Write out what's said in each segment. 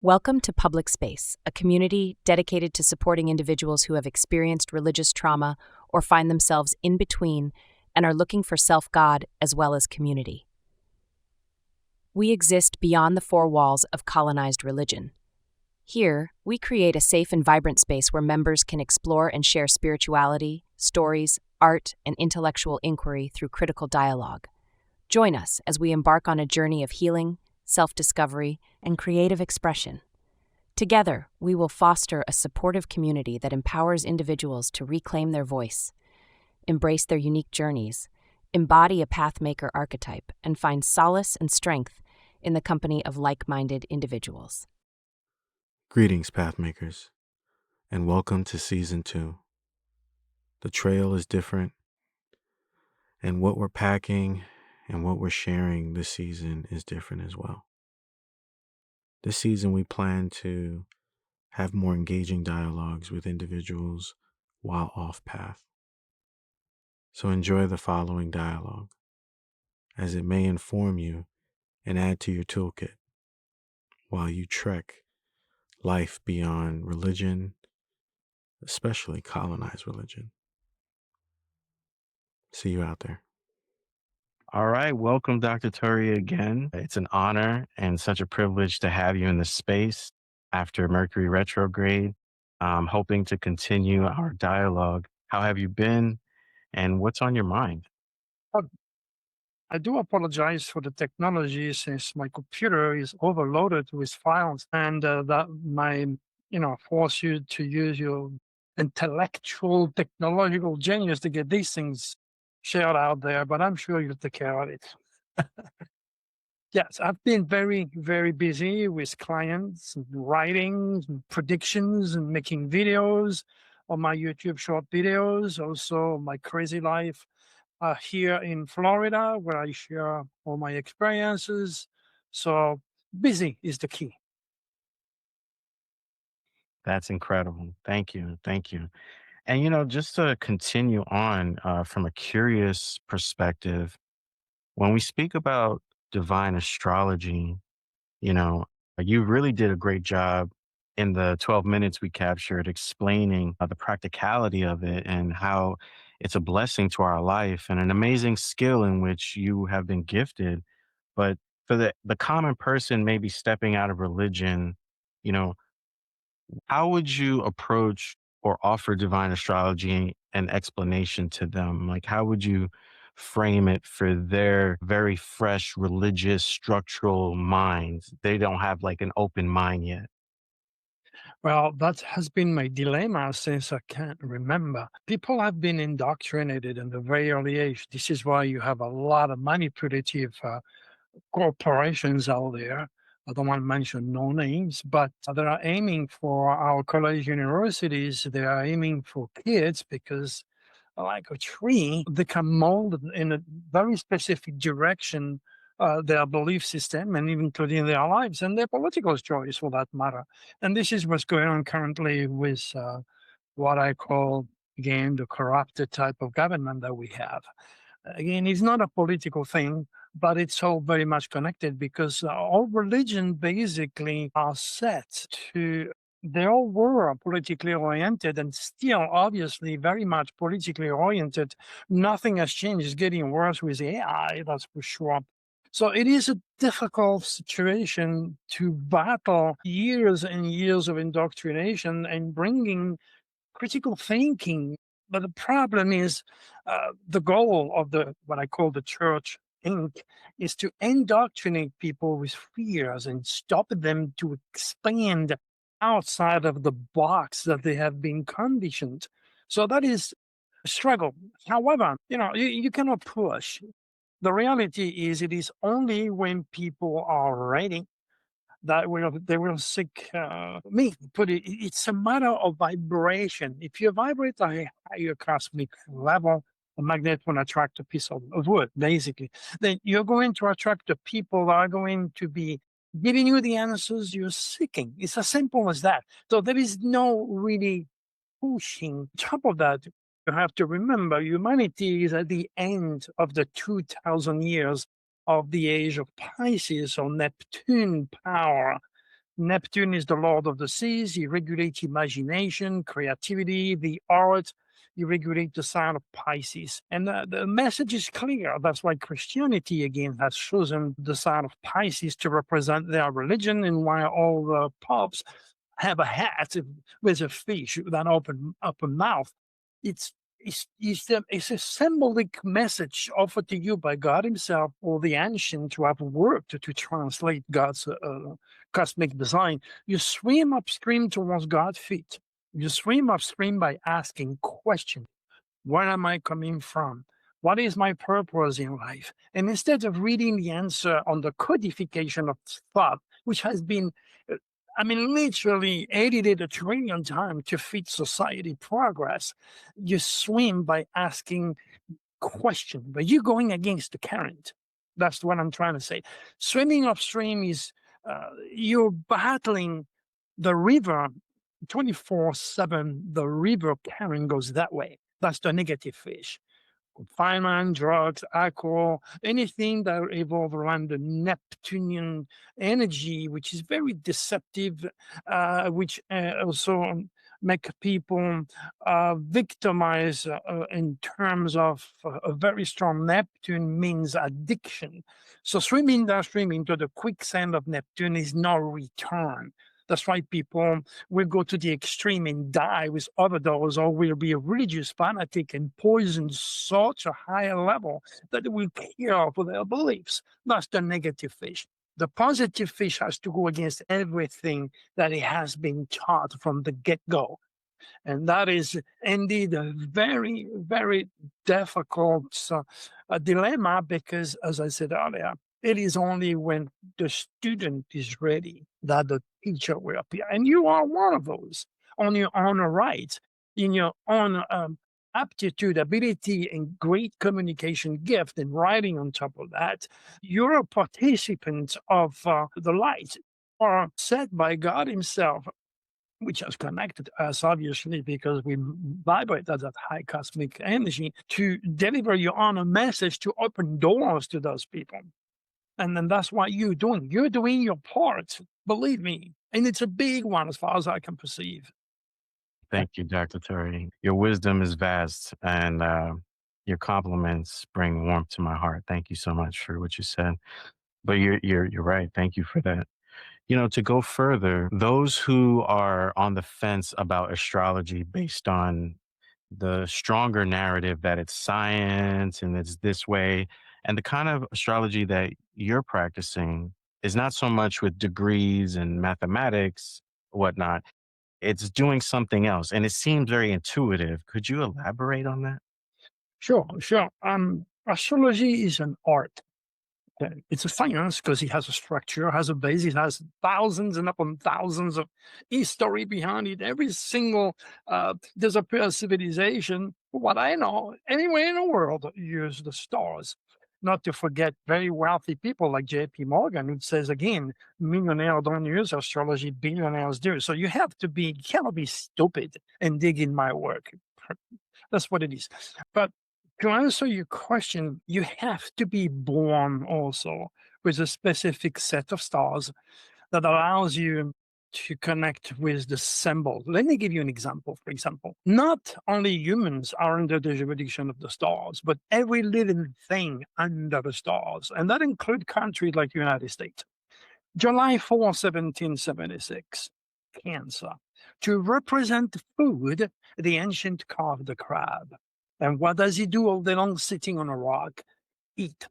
Welcome to Public Space, a community dedicated to supporting individuals who have experienced religious trauma or find themselves in between and are looking for self-God as well as community. We exist beyond the four walls of colonized religion. Here, we create a safe and vibrant space where members can explore and share spirituality, stories, art, and intellectual inquiry through critical dialogue. Join us as we embark on a journey of healing, self-discovery, and creative expression. Together, we will foster a supportive community that empowers individuals to reclaim their voice, embrace their unique journeys, embody a pathmaker archetype, and find solace and strength in the company of like-minded individuals. Greetings, Pathmakers, and welcome to Season 2. The trail is different, and what we're packing and what we're sharing this season is different as well. This season, we plan to have more engaging dialogues with individuals while off path. So enjoy the following dialogue, as it may inform you and add to your toolkit while you trek life beyond religion, especially colonized religion. See you out there. All right. Welcome, Dr. Turi, again. It's an honor and such a privilege to have you in the space after Mercury Retrograde. I'm hoping to continue our dialogue. How have you been and what's on your mind? I do apologize for the technology since my computer is overloaded with files and that might, force you to use your intellectual technological genius to get these things shared out there, but I'm sure you'll take care of it. Yes, I've been very, very busy with clients, and writing, and predictions, and making videos on my YouTube short videos, also my crazy life here in Florida, where I share all my experiences. So busy is the key. That's incredible. Thank you. Thank you. And, just to continue on from a curious perspective, when we speak about divine astrology, you know, you really did a great job in the 12 minutes we captured explaining the practicality of it and how it's a blessing to our life and an amazing skill in which you have been gifted. But for the common person maybe stepping out of religion, you know, how would you approach or offer divine astrology an explanation to them? Like, how would you frame it for their very fresh religious structural minds? They don't have like an open mind yet. Well, that has been my dilemma since I can't remember. People have been indoctrinated in a very early age. This is why you have a lot of manipulative corporations out there. I don't want to mention no names, but they are aiming for our college universities. They are aiming for kids because, like a tree, they can mold in a very specific direction their belief system and even including their lives and their political choice for that matter. And this is what's going on currently with what I call, again, the corrupted type of government that we have. Again, it's not a political thing, but it's all very much connected because all religion basically are set to, they all were politically oriented and still obviously very much politically oriented. Nothing has changed. It's getting worse with AI, that's for sure. So it is a difficult situation to battle years and years of indoctrination and bringing critical thinking. But the problem is the goal of the what I call the Church Inc. is to indoctrinate people with fears and stop them to expand outside of the box that they have been conditioned. So that is a struggle. However, you cannot push. The reality is it is only when people are ready that they will seek me. Put it, it's a matter of vibration. If you vibrate at a higher cosmic level, a magnet will attract a piece of wood, basically. Then you're going to attract the people that are going to be giving you the answers you're seeking. It's as simple as that. So there is no really pushing. On top of that, you have to remember humanity is at the end of the 2,000 years of the age of Pisces or Neptune power. Neptune is the lord of the seas. He regulates imagination, creativity, the arts. He regulates the sign of Pisces. And the message is clear. That's why Christianity, again, has chosen the sign of Pisces to represent their religion, and why all the popes have a hat with a fish with an open mouth. It's a symbolic message offered to you by God Himself or the ancient who have worked to translate God's cosmic design. You swim upstream towards God's feet. You swim upstream by asking questions. Where am I coming from? What is my purpose in life? And instead of reading the answer on the codification of thought, which has been literally edited 1 trillion times to fit society progress, you swim by asking questions, but you're going against the current. That's what I'm trying to say. Swimming upstream is you're battling the river 24/7. The river current goes that way. That's the negative fish. Confinement, drugs, alcohol, anything that evolve around the Neptunian energy, which is very deceptive, which also make people victimize in terms of a very strong Neptune means addiction. So swimming downstream into the quicksand of Neptune is no return. That's why people will go to the extreme and die with overdose, or will be a religious fanatic and poison such a high level that it will kill for their beliefs. That's the negative fish. The positive fish has to go against everything that it has been taught from the get-go. And that is indeed a very, very difficult dilemma, because, as I said earlier, it is only when the student is ready that the teacher will appear. And you are one of those on your own right, in your own aptitude, ability, and great communication gift, and writing on top of that. You're a participant of the light, or set by God Himself, which has connected us, obviously, because we vibrate at that high cosmic energy, to deliver your own message, to open doors to those people. And then that's what you're doing. You're doing your part, believe me. And it's a big one as far as I can perceive. Thank you, Dr. Turi. Your wisdom is vast, and your compliments bring warmth to my heart. Thank you so much for what you said. But you're right. Thank you for that. To go further, those who are on the fence about astrology based on the stronger narrative that it's science and it's this way, and the kind of astrology that you're practicing is not so much with degrees and mathematics, whatnot. It's doing something else, and it seems very intuitive. Could you elaborate on that? Sure, sure. Astrology is an art. It's a science because it has a structure, has a base, it has thousands and upon thousands of history behind it. Every single disappeared civilization, what I know, anywhere in the world, use the stars. Not to forget very wealthy people like J.P. Morgan, who says again, millionaires don't use astrology, billionaires do. So you cannot be stupid and dig in my work. That's what it is. But to answer your question, you have to be born also with a specific set of stars that allows you to connect with the symbol. Let me give you an example. For example, not only humans are under the jurisdiction of the stars, but every living thing under the stars, and that includes countries like the United States. July 4, 1776, Cancer. To represent food, the ancient carved the crab. And what does he do all day long sitting on a rock? Eat.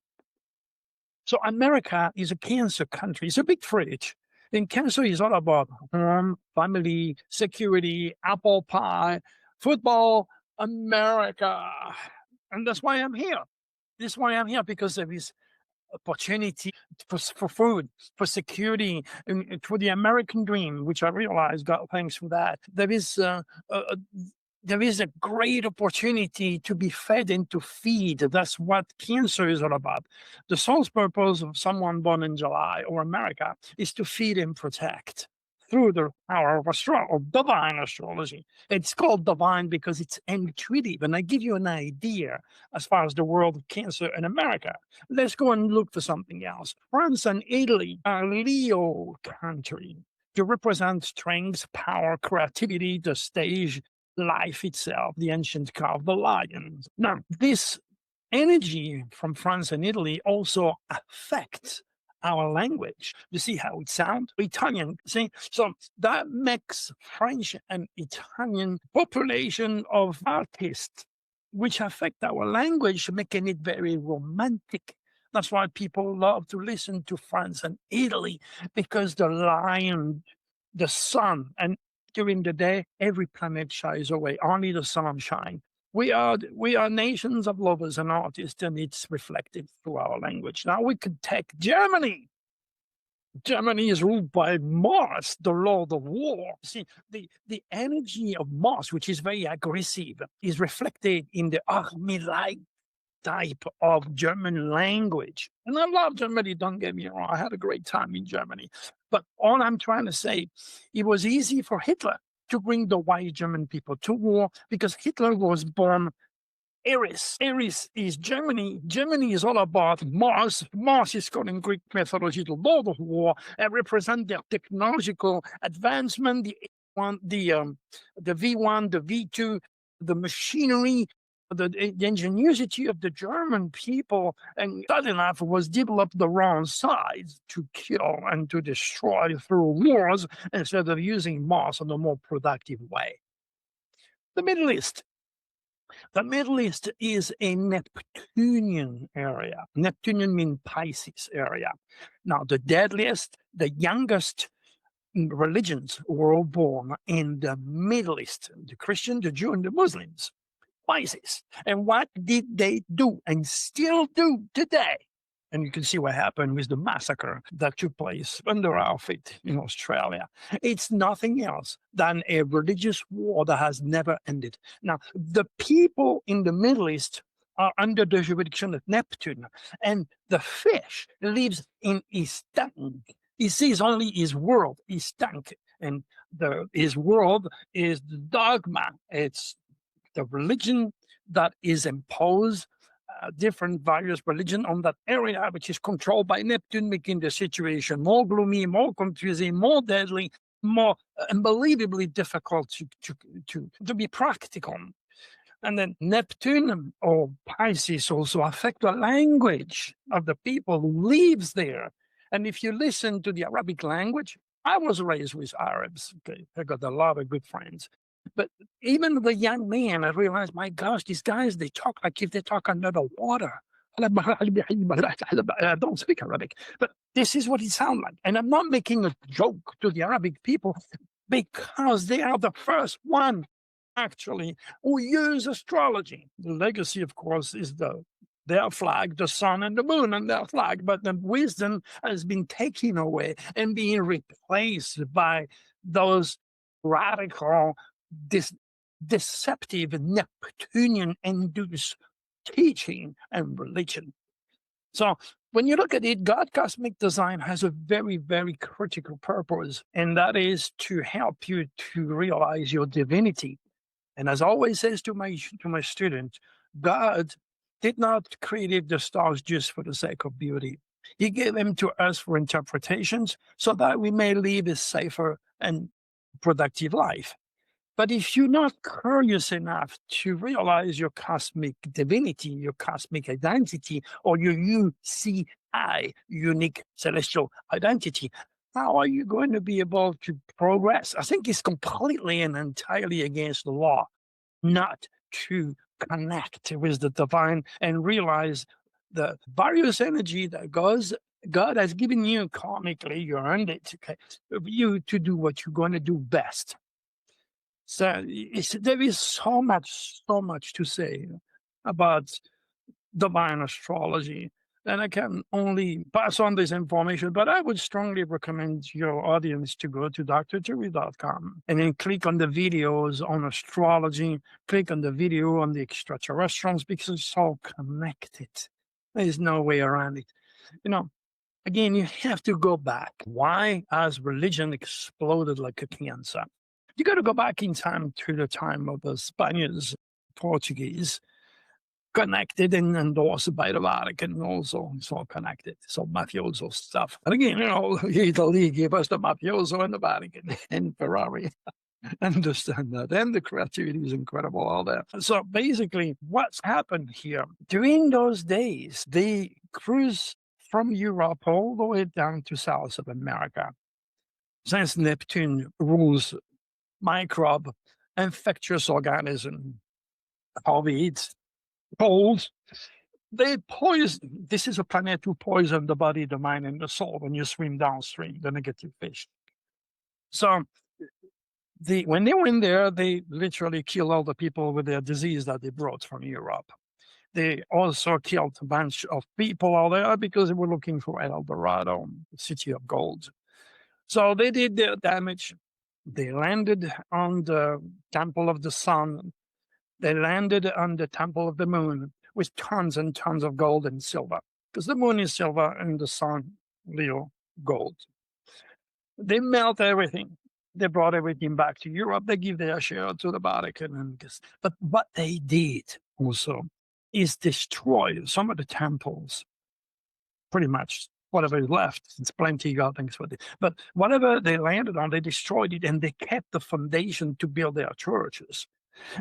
So America is a Cancer country. It's a big fridge. And Cancer is all about home, family, security, apple pie, football, America. And that's why I'm here. This is why I'm here, because there is opportunity for food, for security, and for the American dream, which I realize, God thanks for that. There is a great opportunity to be fed and to feed. That's what Cancer is all about. The soul's purpose of someone born in July or America is to feed and protect through the power of divine astrology. It's called divine because it's intuitive. And I give you an idea as far as the world of Cancer in America. Let's go and look for something else. France and Italy are Leo country. to represent strength, power, creativity, the stage, life itself, the ancient car of the lion. Now, this energy from France and Italy also affects our language. You see how it sounds? Italian. See? So that makes French and Italian population of artists, which affect our language, making it very romantic. That's why people love to listen to France and Italy, because the lion, the sun, and during the day, every planet shines away. Only the sun shines. We are nations of lovers and artists, and it's reflected through our language. Now we could take Germany. Germany is ruled by Mars, the Lord of War. See, the energy of Mars, which is very aggressive, is reflected in the army-like type of German language. And I love Germany, don't get me wrong. I had a great time in Germany. But all I'm trying to say, it was easy for Hitler to bring the white German people to war, because Hitler was born Eris. Eris is Germany. Germany is all about Mars. Mars is called in Greek mythology the Lord of War, and represent their technological advancement, the V1, the V2, the machinery, the ingenuity of the German people. And Stalinov was developed the wrong sides to kill and to destroy through wars, instead of using Mars in a more productive way. The Middle East. The Middle East is a Neptunian area. Neptunian means Pisces area. Now, the deadliest, the youngest religions were all born in the Middle East: the Christian, the Jew, and the Muslims. Pisces. And what did they do and still do today? And you can see what happened with the massacre that took place under our feet in Australia. It's nothing else than a religious war that has never ended. Now, the people in the Middle East are under the jurisdiction of Neptune, and the fish lives in his tank. He sees only his world, his tank, and his world is the dogma. It's the religion that is imposed, different various religion on that area, which is controlled by Neptune, making the situation more gloomy, more confusing, more deadly, more unbelievably difficult to be practical. And then Neptune or Pisces also affect the language of the people who lives there. And if you listen to the Arabic language, I was raised with Arabs. Okay, I got a lot of good friends. But even the young man, I realized, my gosh, these guys, they talk like if they talk under the water. I don't speak Arabic, but this is what it sounds like. And I'm not making a joke to the Arabic people, because they are the first one, actually, who use astrology. The legacy, of course, is their flag, the sun and the moon and their flag, but the wisdom has been taken away and being replaced by those radical, deceptive Neptunian-induced teaching and religion. So when you look at it, God cosmic design has a very, very critical purpose, and that is to help you to realize your divinity. And as I always says to my students, God did not create the stars just for the sake of beauty. He gave them to us for interpretations, so that we may live a safer and productive life. But if you're not curious enough to realize your cosmic divinity, your cosmic identity, or your UCI, unique celestial identity, how are you going to be able to progress? I think it's completely and entirely against the law not to connect with the divine and realize the various energy that God has given you karmically. You earned it, okay, for you to do what you're going to do best. So there is so much to say about divine astrology, and I can only pass on this information, but I would strongly recommend your audience to go to drturi.com and then click on the videos on astrology, click on the video on the extraterrestrials, because it's all connected. There's no way around it. Again, you have to go back. Why has religion exploded like a cancer? You got to go back in time to the time of the Spaniards, Portuguese. connected and endorsed by the Vatican also. It's all connected. So mafioso stuff. And again, Italy gave us the mafioso and the Vatican and Ferrari. Understand that. And the creativity is incredible, all that. So basically, what's happened here, during those days, they cruise from Europe all the way down to South of America. Since Neptune rules microbe, infectious organism, COVID, cold, they poison. This is a planet who poison the body, the mind, and the soul when you swim downstream, the negative fish. So when they went there, they literally killed all the people with their disease that they brought from Europe. They also killed a bunch of people out there because they were looking for El Dorado, the city of gold. So they did their damage. They landed on the Temple of the Sun. They landed on the Temple of the Moon with tons and tons of gold and silver, because the moon is silver and the sun, Leo, gold. They melt everything. They brought everything back to Europe. They give their share to the Vatican. But what they did also is destroy some of the temples, pretty much whatever is left. It's plenty of things for it. But whatever they landed on, they destroyed it, and they kept the foundation to build their churches.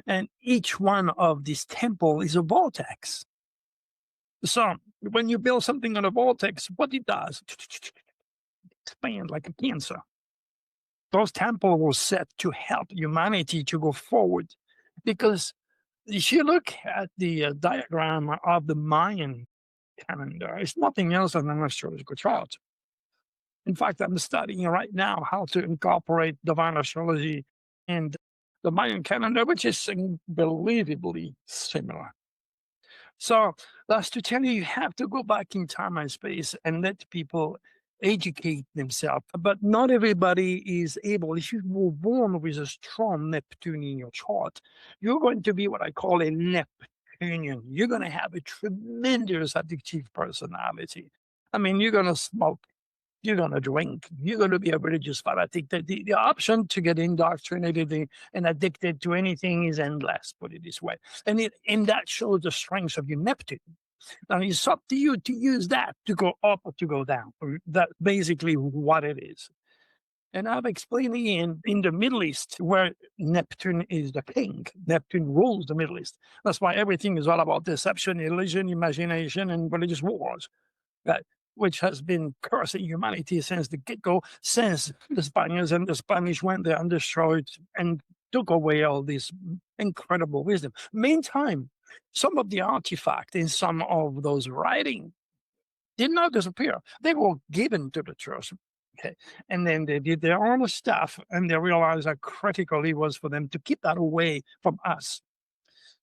And each one of these temples is a vortex. So when you build something on a vortex, what it does, expand like a cancer. Those temples were set to help humanity to go forward. Because if you look at the diagram of the Mayan calendar, it's nothing else than an astrological chart. In fact, I'm studying right now how to incorporate divine astrology and the Mayan calendar, which is unbelievably similar. So that's to tell you have to go back in time and space and let people educate themselves. But not everybody is able. If you were born with a strong Neptune in your chart, you're going to be what I call a Neptunian. You're going to have a tremendous addictive personality. I mean, you're going to smoke, you're going to drink, you're going to be a religious fanatic. The option to get indoctrinated and addicted to anything is endless, put it this way. And that shows the strength of your Neptune. Now, it's up to you to use that to go up or to go down. That's basically what it is. And I've explained again in the Middle East, where Neptune is the king. Neptune rules the Middle East. That's why everything is all about deception, illusion, imagination, and religious wars, right? Which has been cursing humanity since the get-go, since the Spaniards and the Spanish went there and destroyed and took away all this incredible wisdom. Meantime, some of the artifacts in some of those writings did not disappear. They were given to the church. Okay. And then they did their own stuff, and they realized how critical it was for them to keep that away from us.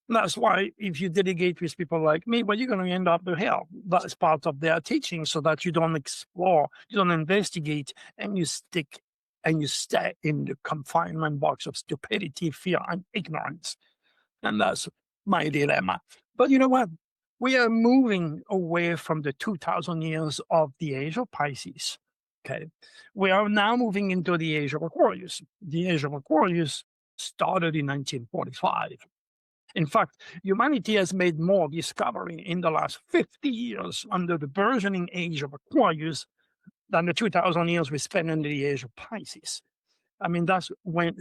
And that's why if you delegate with people like me, well, you're going to end up in hell. That's part of their teaching, so that you don't explore, you don't investigate, and you stick and you stay in the confinement box of stupidity, fear, and ignorance. And that's my dilemma. But you know what? We are moving away from the 2,000 years of the age of Pisces. Okay. We are now moving into the age of Aquarius. The age of Aquarius started in 1945. In fact, humanity has made more discovery in the last 50 years under the burgeoning age of Aquarius than the 2,000 years we spent in the age of Pisces. I mean, that's when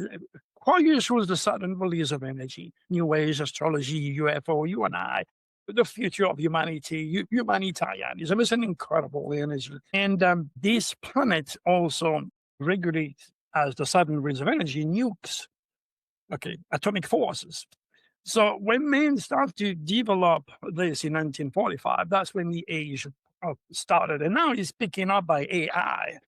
Aquarius was the sudden release of energy, New Age, astrology, UFO, you and I, the future of humanity, humanitarianism is an incredible energy. And this planet also regulates, as the sudden release of energy, nukes, okay, atomic forces. So when men start to develop this in 1945, that's when the age started. And now it's picking up by AI.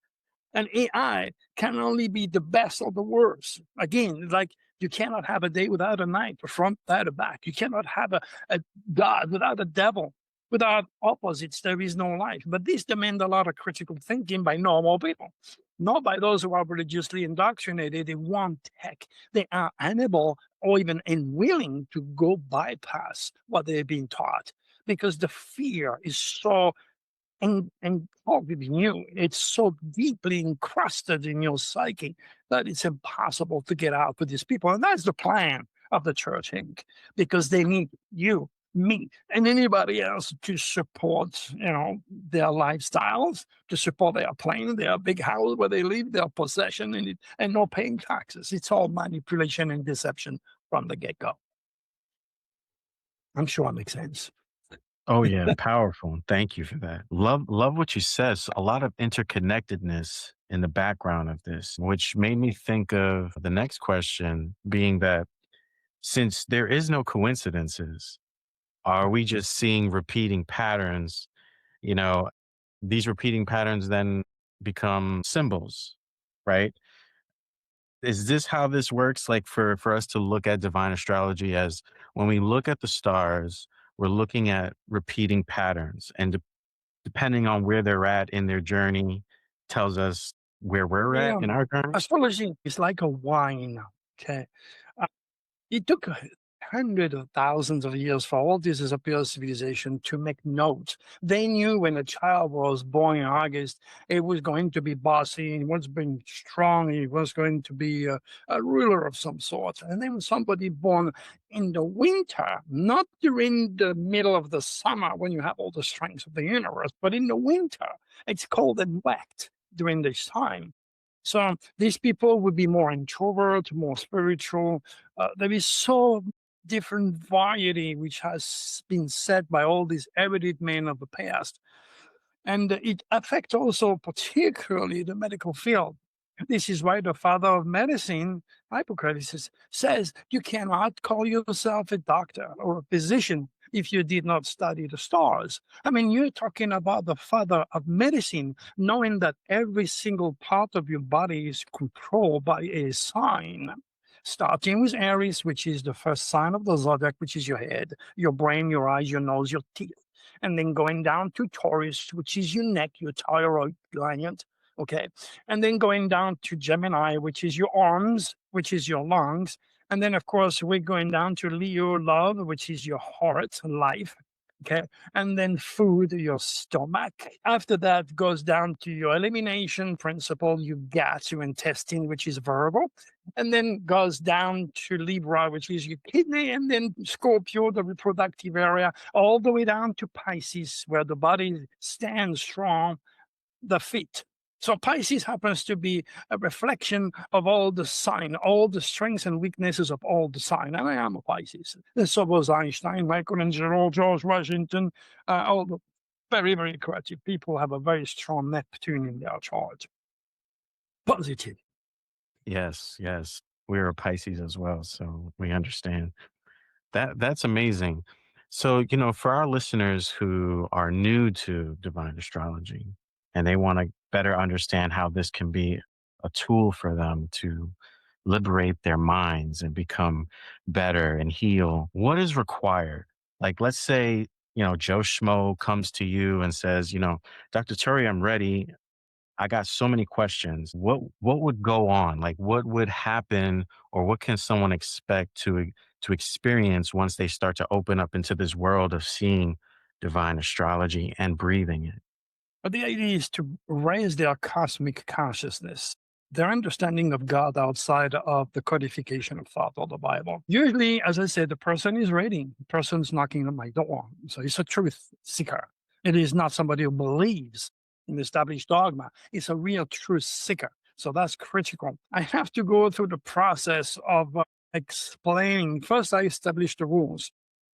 And AI can only be the best or the worst. Again, like you cannot have a day without a night, front, side, or back. You cannot have a God without a devil. Without opposites, there is no life. But this demands a lot of critical thinking by normal people, not by those who are religiously indoctrinated. They want tech. They are unable or even unwilling to go bypass what they've been taught, because the fear is so involved in you. It's so deeply encrusted in your psyche that it's impossible to get out with these people. And that's the plan of the Church Inc., because they need you me and anybody else to support, their lifestyles, to support their plane, their big house where they live, their possession, and not paying taxes. It's all manipulation and deception from the get go. I'm sure it makes sense. Oh yeah, powerful. Thank you for that. Love what you said. So a lot of interconnectedness in the background of this, which made me think of the next question being that since there is no coincidences, are we just seeing repeating patterns? You know, these repeating patterns then become symbols, right? Is this how this works? Like for us to look at divine astrology as when we look at the stars, we're looking at repeating patterns, and depending on where they're at in their journey, tells us where we're at Yeah, in our journey. astrology is like a wine. Okay, it took hundreds of thousands of years for all this disappeared civilization to make notes. They knew when a child was born in August, it was going to be bossy, he was being strong, he was going to be a ruler of some sort. And then somebody born in the winter, not during the middle of the summer when you have all the strength of the universe, but in the winter, it's cold and wet during this time. So these people would be more introvert, more spiritual. There is so different variety which has been set by all these erudite men of the past, and it affects also particularly the medical field. This is why the father of medicine, Hippocrates, says you cannot call yourself a doctor or a physician if you did not study the stars. I mean, you're talking about the father of medicine, knowing that every single part of your body is controlled by a sign. Starting with Aries, which is the first sign of the zodiac, which is your head, your brain, your eyes, your nose, your teeth. And then going down to Taurus, which is your neck, your thyroid gland. Okay. And then going down to Gemini, which is your arms, which is your lungs. And then, of course, we're going down to Leo, love, which is your heart, life. Okay. And then food, your stomach. After that goes down to your elimination principle, your gut, your intestine, which is verbal. And then goes down to Libra, which is your kidney. And then Scorpio, the reproductive area, all the way down to Pisces, where the body stands strong, the feet. So Pisces happens to be a reflection of all the sign, all the strengths and weaknesses of all the sign. And I am a Pisces. And so was Einstein, Michelangelo, George Washington, all the very, very creative people have a very strong Neptune in their chart. Positive. Yes, yes. We're a Pisces as well, so we understand. That's amazing. So, for our listeners who are new to divine astrology and they want to better understand how this can be a tool for them to liberate their minds and become better and heal, what is required? Like, let's say, Joe Schmo comes to you and says, Dr. Turi, I'm ready. I got so many questions. What would go on? Like what would happen or what can someone expect to experience once they start to open up into this world of seeing divine astrology and breathing it? But the idea is to raise their cosmic consciousness, their understanding of God outside of the codification of thought or the Bible. Usually, as I said, the person is reading, the person's knocking on my door. So it's a truth seeker. It is not somebody who believes in established dogma. It's a real truth seeker. So that's critical. I have to go through the process of explaining. First, I establish the rules.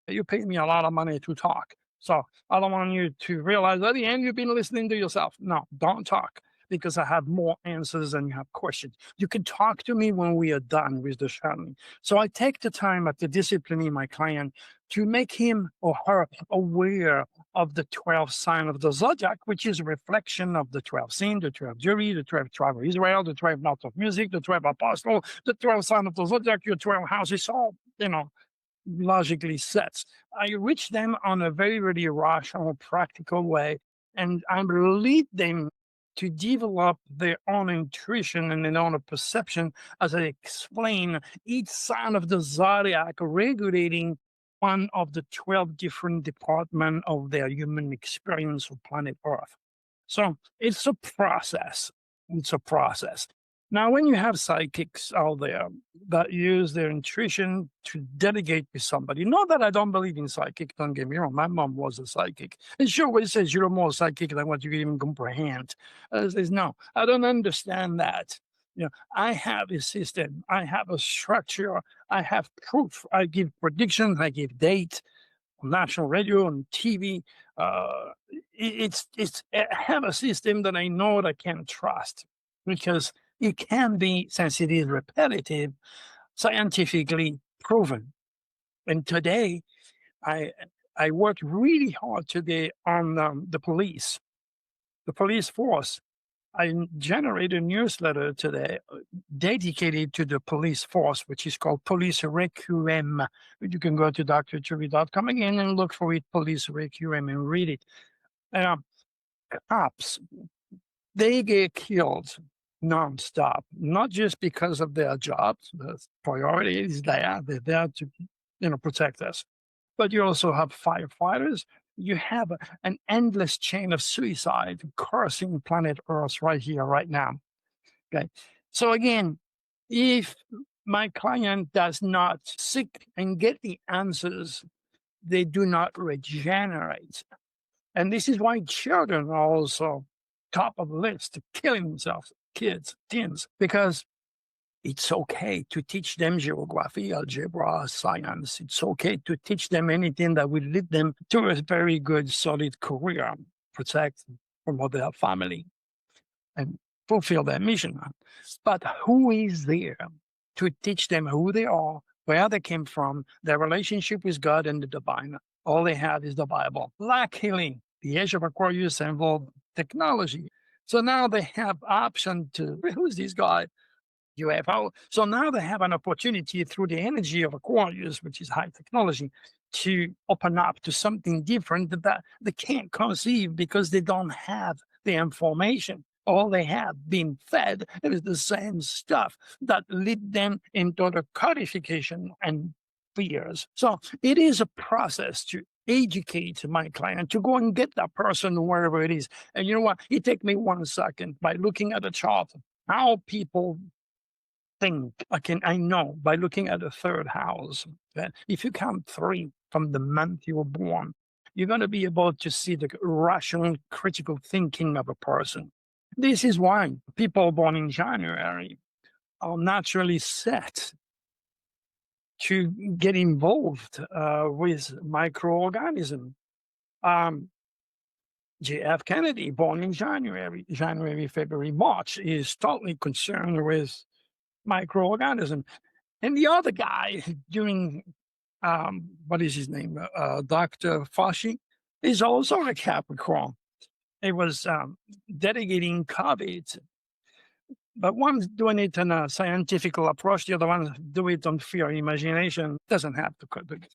You pay me a lot of money to talk. So I don't want you to realize at the end you've been listening to yourself. No, don't talk because I have more answers than you have questions. You can talk to me when we are done with the sharing. So I take the time after disciplining my client to make him or her aware of the 12 sign of the zodiac, which is a reflection of the 12 sin, the 12 jury, the 12 tribe of Israel, the 12 notes of music, the 12 apostle, the 12 sign of the zodiac, your 12 houses, all, logically sets. I reach them on a very, very rational, practical way, and I lead them to develop their own intuition and their own perception as I explain each sign of the zodiac regulating one of the 12 different departments of their human experience of planet Earth. So it's a process. It's a process. Now, when you have psychics out there that use their intuition to delegate with somebody, not that I don't believe in psychic, don't get me wrong. My mom was a psychic. And she always says you're more psychic than what you can even comprehend. I says, no, I don't understand that. I have a system, I have a structure, I have proof, I give predictions, I give date on national radio, on TV. I have a system that I know that I can trust because it can be, since it is repetitive, scientifically proven. And today, I I worked really hard today on the police force. I generated a newsletter today dedicated to the police force, which is called Police Requiem. You can go to drturi.com again and look for it, Police Requiem, and read it. Um, Cops, they get killed nonstop, not just because of their jobs. The priority is there; they're there to, protect us. But you also have firefighters. You have an endless chain of suicide cursing planet Earth right here, right now. Okay. So again, if my client does not seek and get the answers, they do not regenerate. And this is why children are also top of the list to killing themselves, kids, teens, because it's okay to teach them geography, algebra, science. It's okay to teach them anything that will lead them to a very good, solid career, protect from their family, and fulfill their mission. But who is there to teach them who they are, where they came from, their relationship with God and the divine? All they have is the Bible. Luckily, the age of Aquarius involved technology. So now they have option to, who's this guy? UFO. So now they have an opportunity through the energy of Aquarius, which is high technology, to open up to something different that they can't conceive because they don't have the information. All they have been fed is the same stuff that lead them into the codification and fears. So it is a process to educate my client to go and get that person wherever it is. And you know what? It takes me 1 second by looking at the chart, how people think. I know by looking at the third house that if you count 3 from the month you were born, you're going to be able to see the rational, critical thinking of a person. This is why people born in January are naturally set to get involved with microorganisms. J.F. Kennedy, born in January, February, March, is totally concerned with microorganism. And the other guy doing, what is his name? Dr. Fauci is also a Capricorn. It was dedicating COVID, but one's doing it in a scientific approach. The other one do it on fear, imagination. Doesn't have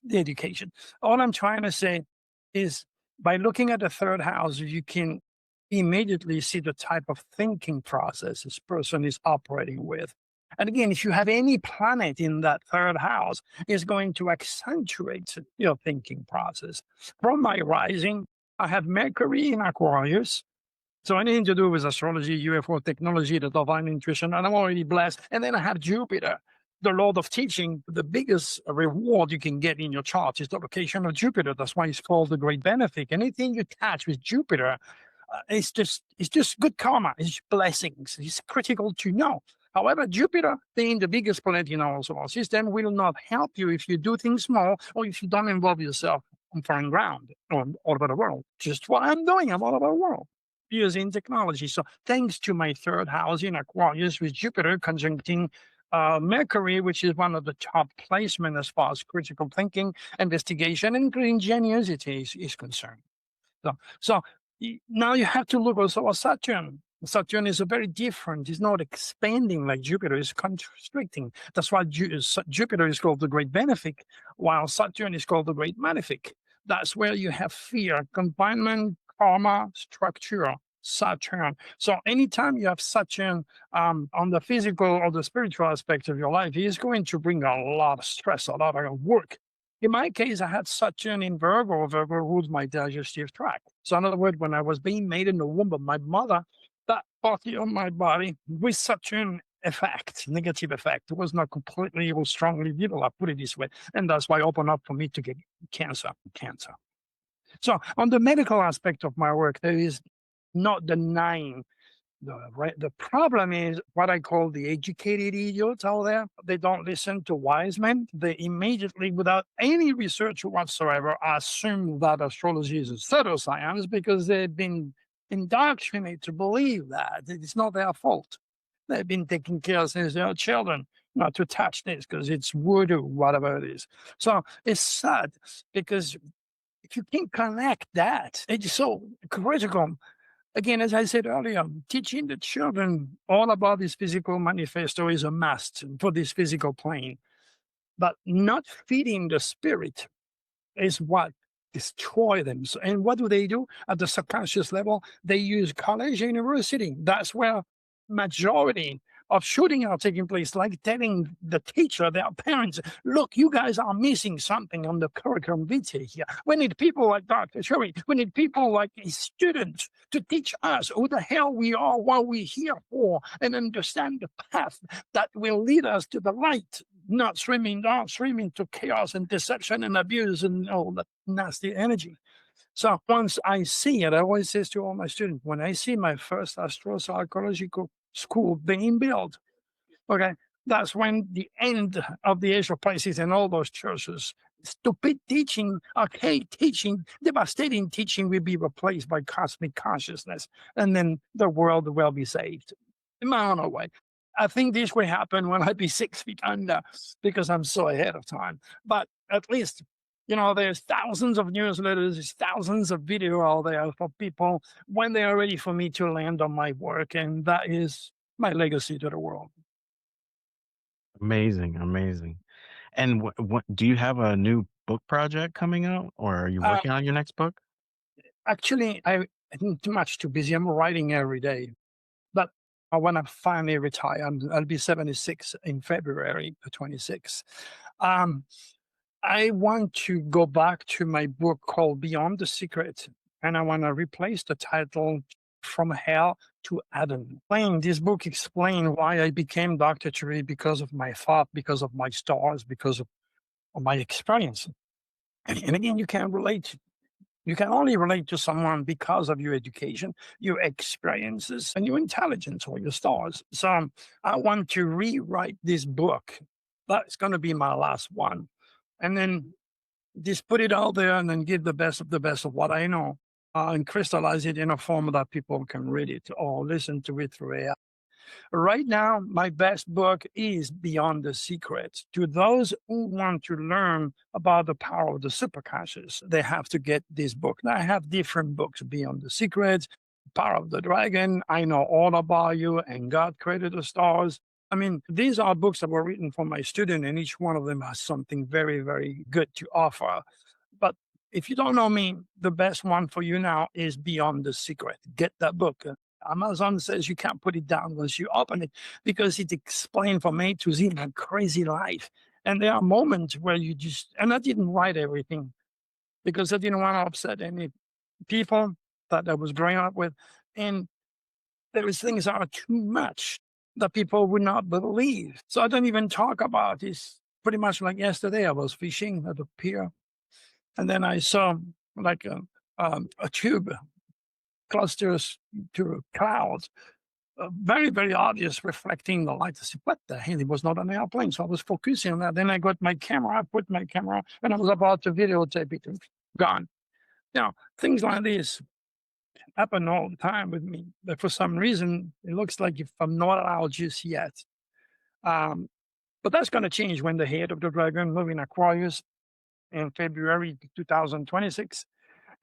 the education. All I'm trying to say is by looking at the third house, you can immediately see the type of thinking process this person is operating with. And again, if you have any planet in that third house, it's going to accentuate your thinking process. From my rising, I have Mercury in Aquarius. So anything to do with astrology, UFO technology, the divine intuition, and I'm already blessed. And then I have Jupiter, the Lord of teaching. The biggest reward you can get in your chart is the location of Jupiter. That's why it's called the great benefic. Anything you touch with Jupiter, it's just good karma. It's blessings. It's critical to know. However, Jupiter, being the biggest planet in our solar system, will not help you if you do things small or if you don't involve yourself on foreign ground or all over the world. Just what I'm doing, I'm all over the world using technology. So thanks to my third house in Aquarius with Jupiter conjuncting Mercury, which is one of the top placements as far as critical thinking, investigation, and ingenuity is concerned. So now you have to look also at Saturn. Saturn is a very different. It's not expanding like Jupiter. It's constricting. That's why Jupiter is called the great benefic, while Saturn is called the great malefic. That's where you have fear, confinement, karma, structure, Saturn. So anytime you have Saturn on the physical or the spiritual aspect of your life, he is going to bring a lot of stress, a lot of work. In my case, I had Saturn in Virgo. Virgo rules my digestive tract. So in other words, when I was being made in the womb of my mother, that part of my body with Saturn effect, negative effect. It was not completely or strongly developed, put it this way. And that's why it opened up for me to get cancer. So on the medical aspect of my work, there is not denying the problem is what I call the educated idiots out there. They don't listen to wise men. They immediately, without any research whatsoever, assume that astrology is a pseudoscience because they've been indoctrinated to believe that. It's not their fault. They've been taken care of since they were children not to touch this because it's voodoo, whatever it is. So it's sad because if you can connect that, it's so critical. Again, as I said earlier, teaching the children all about this physical manifesto is a must for this physical plane, but not feeding the spirit is what destroy them. So, and what do at the subconscious level? They use college, university. That's where majority of shooting are taking place, like telling the teacher, their parents, look, you guys are missing something on the curriculum vitae here. We need people like Dr. Turi. We need people like students to teach us who the hell we are, what we're here for, and understand the path that will lead us to the light, not swimming downstream to chaos and deception and abuse and all that nasty energy. So once I see it, I always say to all my students, when I see my first astropsychological school being built, okay, that's when the end of the age of Pisces and all those churches, stupid teaching, archaic teaching, devastating teaching will be replaced by cosmic consciousness, and then the world will be saved. In my own way. I think this will happen when I be 6 feet under because I'm so ahead of time. But at least, there's thousands of newsletters, there's thousands of video out there for people when they are ready for me to land on my work. And that is my legacy to the world. Amazing, amazing. And what do you have a new book project coming out, or are you Uh, working on your next book? Actually, I'm too much too busy. I'm writing every day. But when I finally retire, I'll be 76 in February 26th. I want to go back to my book called Beyond the Secret, and I want to replace the title From Hell to Adam. This book explains why I became Dr. Turi because of my thought, because of my stars, because of my experience. And again, you can relate. You can only relate to someone because of your education, your experiences, and your intelligence or your stars. So I want to rewrite this book. That's going to be my last one. And then just put it out there and then give the best of what I know and crystallize it in a form that people can read it or listen to it through AI. Right now, my best book is Beyond the Secret. To those who want to learn about the power of the superconscious, they have to get this book. Now, I have different books, Beyond the Secret, Power of the Dragon, I Know All About You, and God Created the Stars. I mean, these are books that were written for my student, and each one of them has something very, very good to offer. But if you don't know me, the best one for you now is Beyond the Secret. Get that book. Amazon says you can't put it down once you open it because it explained from A to Z my crazy life. And there are moments where you and I didn't write everything because I didn't want to upset any people that I was growing up with. And there is things that are too much that people would not believe. So I don't even talk about this. Pretty much like yesterday, I was fishing at a pier, and then I saw like a tube clusters to clouds, very, very obvious, reflecting the light. I said, what the hell? It was not an airplane. So I was focusing on that. Then I got my camera, I put my camera, and I was about to videotape it. Gone. Things like this happen all the time with me. But for some reason, it looks like if I'm not allowed just yet. But that's going to change when the head of the dragon move in Aquarius in February 2026.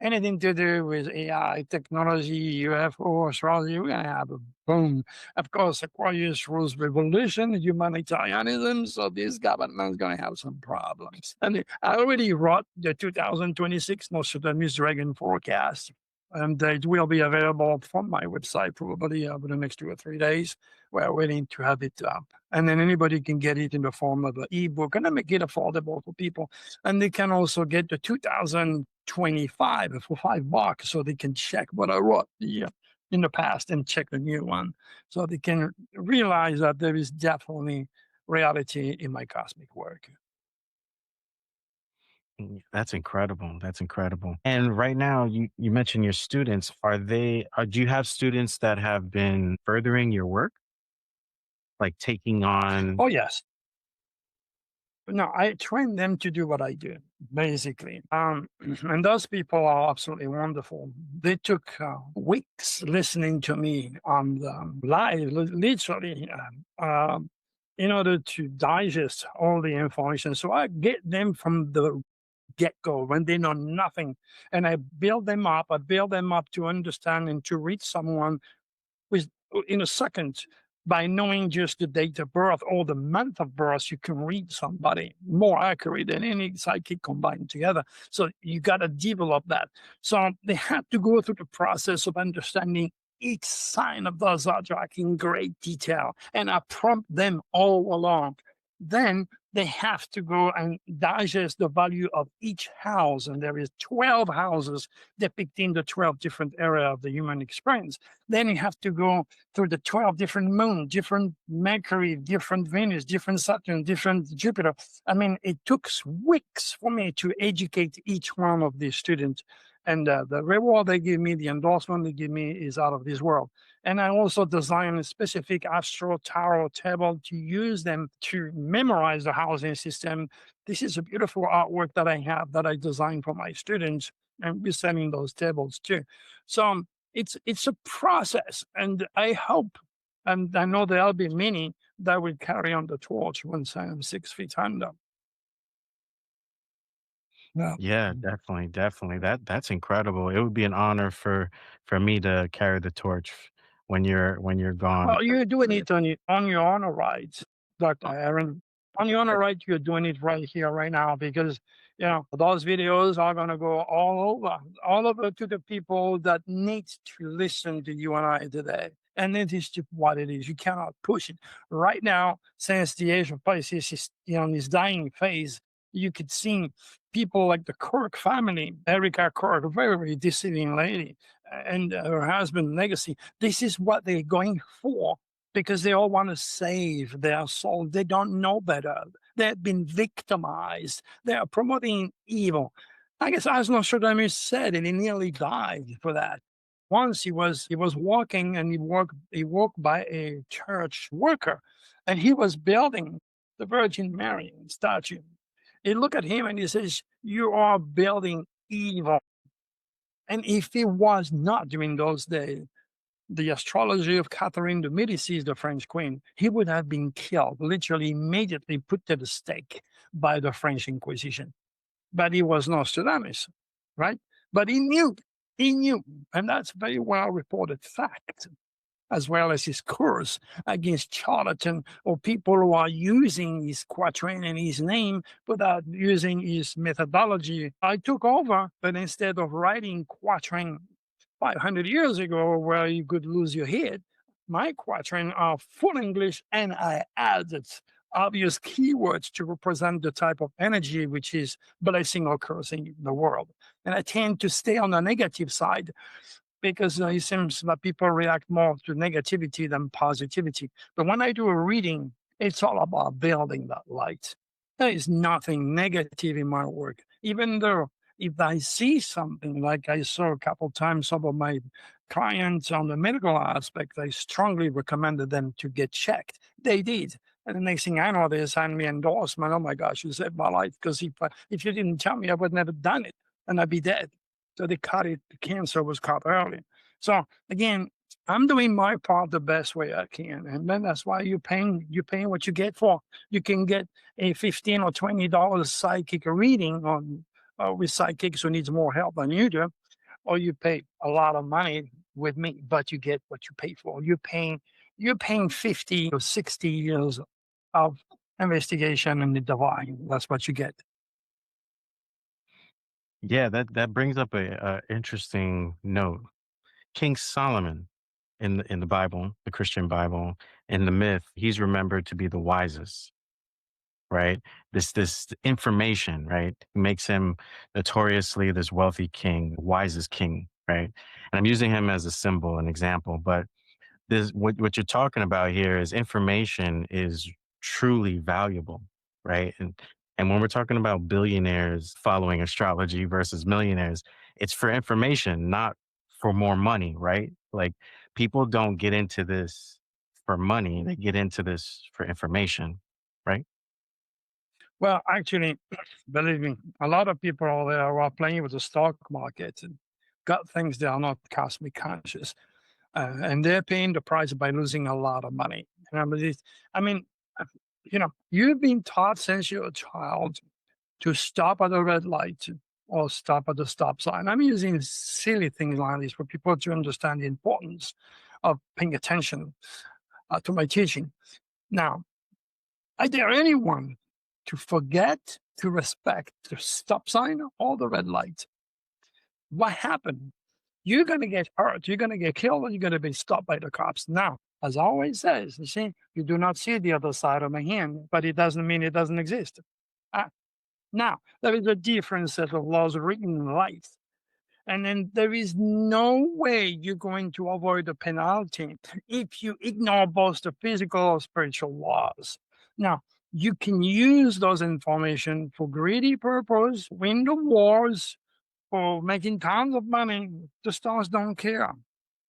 Anything to do with AI, technology, UFO, astrology, we're going to have a boom. Of course, Aquarius rules revolution, humanitarianism, so this government's going to have some problems. And I already wrote the 2026 Nostradamus Dragon forecast, and it will be available from my website probably over the next 2 or 3 days. We're waiting to have it up. And then anybody can get it in the form of an ebook, and I make it affordable for people. And they can also get the 2025 for $5 so they can check what I wrote in the past and check the new one. So they can realize that there is definitely reality in my cosmic work. That's incredible. That's incredible. And right now, you mentioned your students. Do you have students that have been furthering your work, like taking on? Oh, yes. No, I train them to do what I do, basically. And those people are absolutely wonderful. They took weeks listening to me on the live, literally, in order to digest all the information. So I get them from the get go when they know nothing, and I build them up. I build them up to understand and to read someone with in a second. By knowing just the date of birth or the month of birth, you can read somebody more accurate than any psychic combined together. So you got to develop that. So they had to go through the process of understanding each sign of the zodiac in great detail, and I prompt them all along. Then they have to go and digest the value of each house, and there is 12 houses depicting the 12 different areas of the human experience. Then you have to go through the 12 different moon, different Mercury, different Venus, different Saturn, different Jupiter. I mean, it took weeks for me to educate each one of these students. And the reward they give me, the endorsement they give me is out of this world. And I also design a specific astro tarot table to use them to memorize the housing system. This is a beautiful artwork that I have that I designed for my students, and we're selling those tables too. So it's a process, and I hope, and I know there'll be many that will carry on the torch once I am 6 feet under. Yeah. Yeah, definitely, definitely. That's incredible. It would be an honor for me to carry the torch when you're gone. Well, you're doing it on your own right, Dr. Aaron. On your own right, you're doing it right here, right now, because those videos are gonna go all over to the people that need to listen to you and I today. And it is just what it is. You cannot push it. Right now, since the age of Pisces is in this dying phase, you could see people like the Kirk family, Erica Kirk, a very, very deceiving lady, and her husband Legacy. This is what they're going for because they all want to save their soul. They don't know better. They've been victimized. They are promoting evil. I guess as Nostradamus said, and he nearly died for that. Once he was walking, and he walked by a church worker, and he was building the Virgin Mary statue. He looked at him and he says, "You are building evil." And if he was not during those days, the astrology of Catherine de Medici, the French queen, he would have been killed, literally immediately put to the stake by the French Inquisition. But he was Nostradamus, right? But he knew, and that's very well reported fact, as well as his course against charlatan or people who are using his quatrain and his name without using his methodology. I took over, but instead of writing quatrain 500 years ago where you could lose your head, my quatrain are full English, and I added obvious keywords to represent the type of energy which is blessing or cursing the world. And I tend to stay on the negative side because it seems that people react more to negativity than positivity. But when I do a reading, it's all about building that light. There is nothing negative in my work, even though if I see something like I saw a couple times some of my clients on the medical aspect, I strongly recommended them to get checked. They did. And the next thing I know, they signed me endorsement. Oh my gosh, you saved my life. Because if you didn't tell me, I would never done it and I'd be dead. So they caught it. The cancer was caught early. So again, I'm doing my part the best way I can, and then that's why you're paying what you get for. You can get a $15 or $20 psychic reading on with psychics who needs more help than you do, or you pay a lot of money with me, but you get what you pay for. You're paying 50 or 60 years of investigation in the divine. That's what you get. Yeah, that brings up a interesting note. King Solomon in the Bible, the Christian Bible, in the myth, he's remembered to be the wisest, right? This information, right, makes him notoriously this wealthy king, wisest king. right? And I'm using him as a symbol, an example, but this what you're talking about here is information is truly valuable, right? And when we're talking about billionaires following astrology versus millionaires, it's for information, not for more money, right? Like people don't get into this for money, they get into this for information, right? Well, actually, believe me, a lot of people out there are playing with the stock market and got things they are not cosmic conscious. And they're paying the price by losing a lot of money. And I mean, uh, you've been taught since you're a child to stop at a red light or stop at the stop sign. I'm using silly things like this for people to understand the importance of paying attention to my teaching. Now, I dare anyone to forget to respect the stop sign or the red light. What happened? You're going to get hurt. You're going to get killed, and you're going to be stopped by the cops. Now, as I always says, you see, you do not see the other side of my hand, but it doesn't mean it doesn't exist. Uh, Now, there is a different set of laws written in life. And then there is no way you're going to avoid a penalty if you ignore both the physical or spiritual laws. Now, you can use those information for greedy purpose, win the wars, or making tons of money. The stars don't care.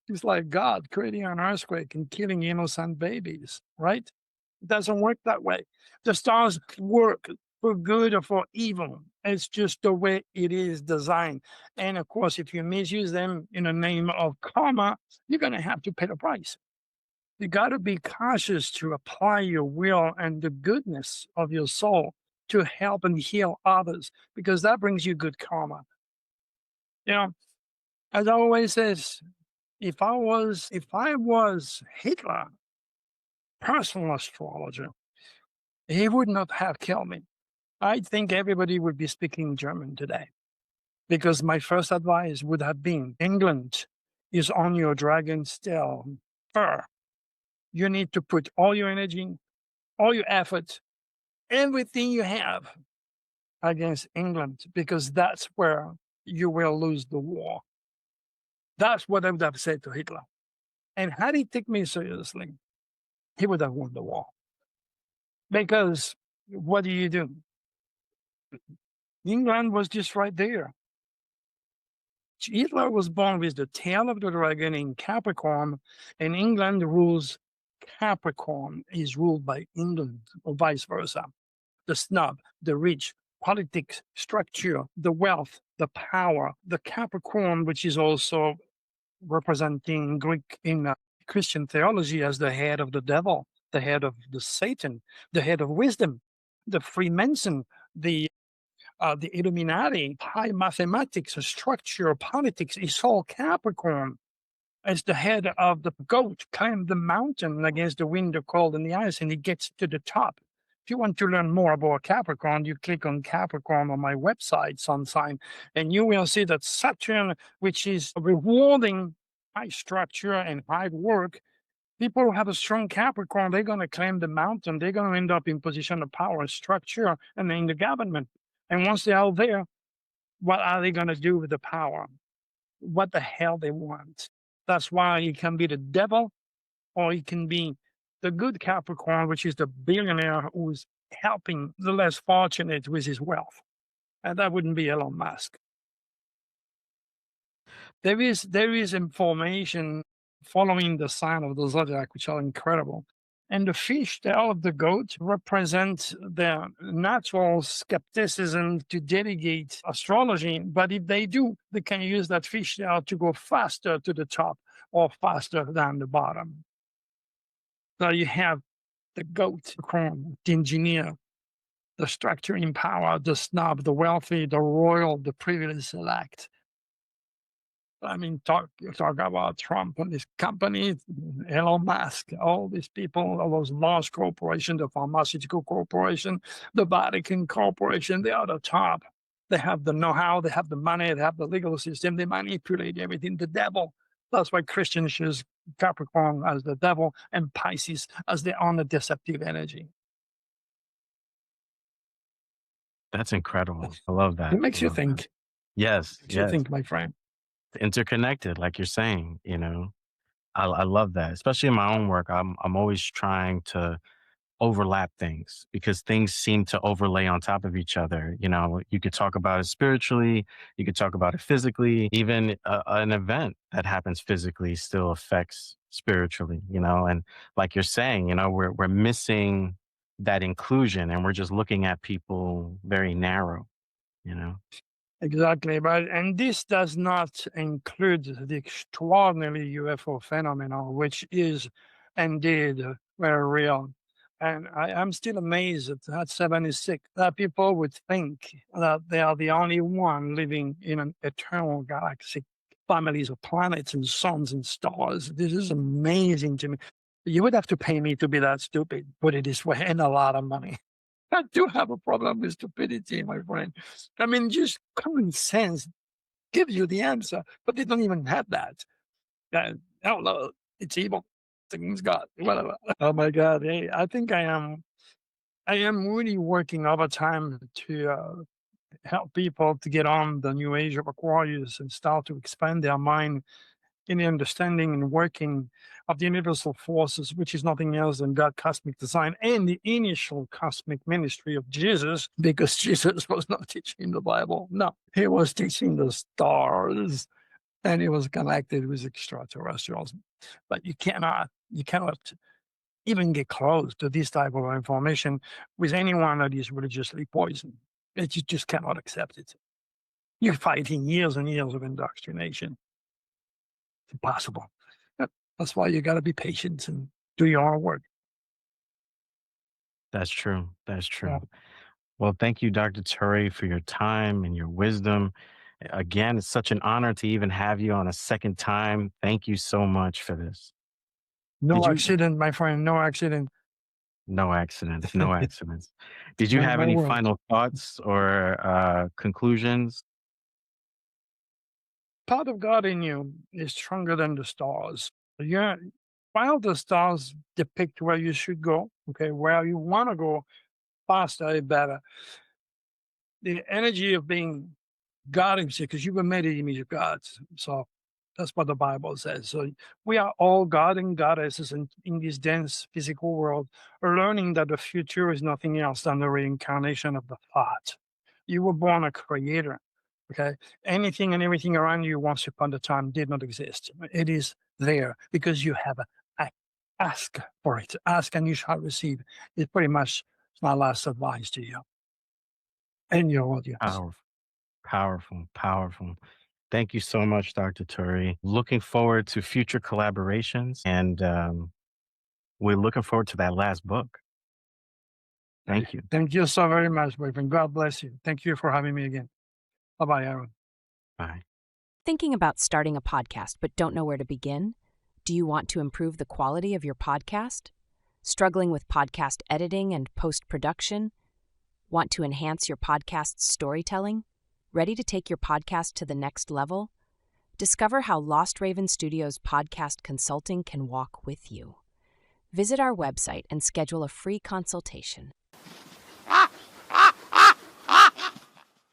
It's like God creating an earthquake and killing innocent babies, right? It doesn't work that way. The stars work for good or for evil. It's just the way it is designed. And of course, if you misuse them in the name of karma, you're going to have to pay the price. You got to be cautious to apply your will and the goodness of your soul to help and heal others, because that brings you good karma. You know, as I always says, if I was Hitler, personal astrologer, he would not have killed me. I think everybody would be speaking German today, because my first advice would have been England is on your dragon still. Fur. You need to put all your energy, all your effort, everything you have against England, because that's where you will lose the war. That's what I would have said to Hitler. And had he taken me seriously, he would have won the war. Because what do? England was just right there. Hitler was born with the tail of the dragon in Capricorn, and England rules Capricorn is ruled by England, or vice versa. The snob, the rich, politics, structure, the wealth, the power, the Capricorn, which is also representing Greek in Christian theology as the head of the devil, the head of the Satan, the head of wisdom, the Freemason, the Illuminati, high mathematics, structure, politics is all Capricorn. As the head of the goat climbed the mountain against the wind, the cold, and the ice, and he gets to the top. If you want to learn more about Capricorn, you click on Capricorn on my website, Sun Sign, and you will see that Saturn, which is rewarding high structure and hard work, people who have a strong Capricorn, they're going to climb the mountain. They're going to end up in position of power and structure and in the government. And once they're out there, what are they going to do with the power? What the hell they want? That's why he can be the devil, or he can be the good Capricorn, which is the billionaire who's helping the less fortunate with his wealth. And that wouldn't be Elon Musk. There is information following the sign of the zodiac, which are incredible. And the fish tail of the goat represents their natural skepticism to delegate astrology. But if they do, they can use that fish tail to go faster to the top or faster than the bottom. So you have the goat, the engineer, the structuring power, the snob, the wealthy, the royal, the privileged select. I mean, talk about Trump and his companies, Elon Musk, all these people, all those large corporations, the pharmaceutical corporation, the Vatican corporation, they are the top. They have the know-how, they have the money, they have the legal system, they manipulate everything. The devil. That's why Christians choose Capricorn as the devil and Pisces as the honor deceptive energy. That's incredible. I love that. It makes I you love that. think. Yes, Makes you yes. think, my friend. interconnected, like you're saying, you know. I love that, especially in my own work. I'm always trying to overlap things because things seem to overlay on top of each other. You know, you could talk about it spiritually, you could talk about it physically, even an event that happens physically still affects spiritually, you know, and like you're saying, you know, we're missing that inclusion and we're just looking at people very narrow, you know. Exactly, but and this does not include the extraordinary UFO phenomenon, which is indeed very real. And I'm still amazed at 76 that people would think that they are the only one living in an eternal galaxy, families of planets and suns and stars. This is amazing to me. You would have to pay me to be that stupid, put it this way, and a lot of money. I do have a problem with stupidity, my friend. I mean, just common sense gives you the answer, but they don't even have that. I don't know. It's evil. Things God, whatever. Oh my God. Hey, I think I am really working overtime to help people to get on the new age of Aquarius and start to expand their mind in the understanding and working of the universal forces, which is nothing else than God, cosmic design, and the initial cosmic ministry of Jesus, because Jesus was not teaching the Bible. No, he was teaching the stars and he was connected with extraterrestrials. But you cannot even get close to this type of information with anyone that is religiously poisoned. You just cannot accept it. You're fighting years and years of indoctrination. It's impossible. That's why you got to be patient and do your own work. That's true. That's Yeah. true. Well, thank you, Dr. Turi, for your time and your wisdom. Again, it's such an honor to even have you on a second time. Thank you so much for this. Did No you? accident, my friend. No accident. No accidents, no accidents. Did you have My any word. final thoughts or conclusions? Part of God in you is stronger than the stars. Yeah. While the stars depict where you should go, okay, where you want to go faster and better, the energy of being God himself, because you were made in the image of God. So that's what the Bible says. So we are all God and goddesses in this dense physical world, learning that the future is nothing else than the reincarnation of the thought. You were born a creator. Okay. Anything and everything around you once upon a time did not exist. It is there because you have ask for it. Ask and you shall receive. It's pretty much my last advice to you and your audience. Powerful, powerful, powerful. Thank you so much, Dr. Turi. Looking forward to future collaborations, and we're looking forward to that last book. Thank you. Thank you so very much, boyfriend. God bless you. Thank you for having me again. Bye bye, Aaron. Bye. Thinking about starting a podcast but don't know where to begin? Do you want to improve the quality of your podcast? Struggling with podcast editing and post-production? Want to enhance your podcast's storytelling? Ready to take your podcast to the next level? Discover how Lost Raven Studios podcast consulting can walk with you. Visit our website and schedule a free consultation.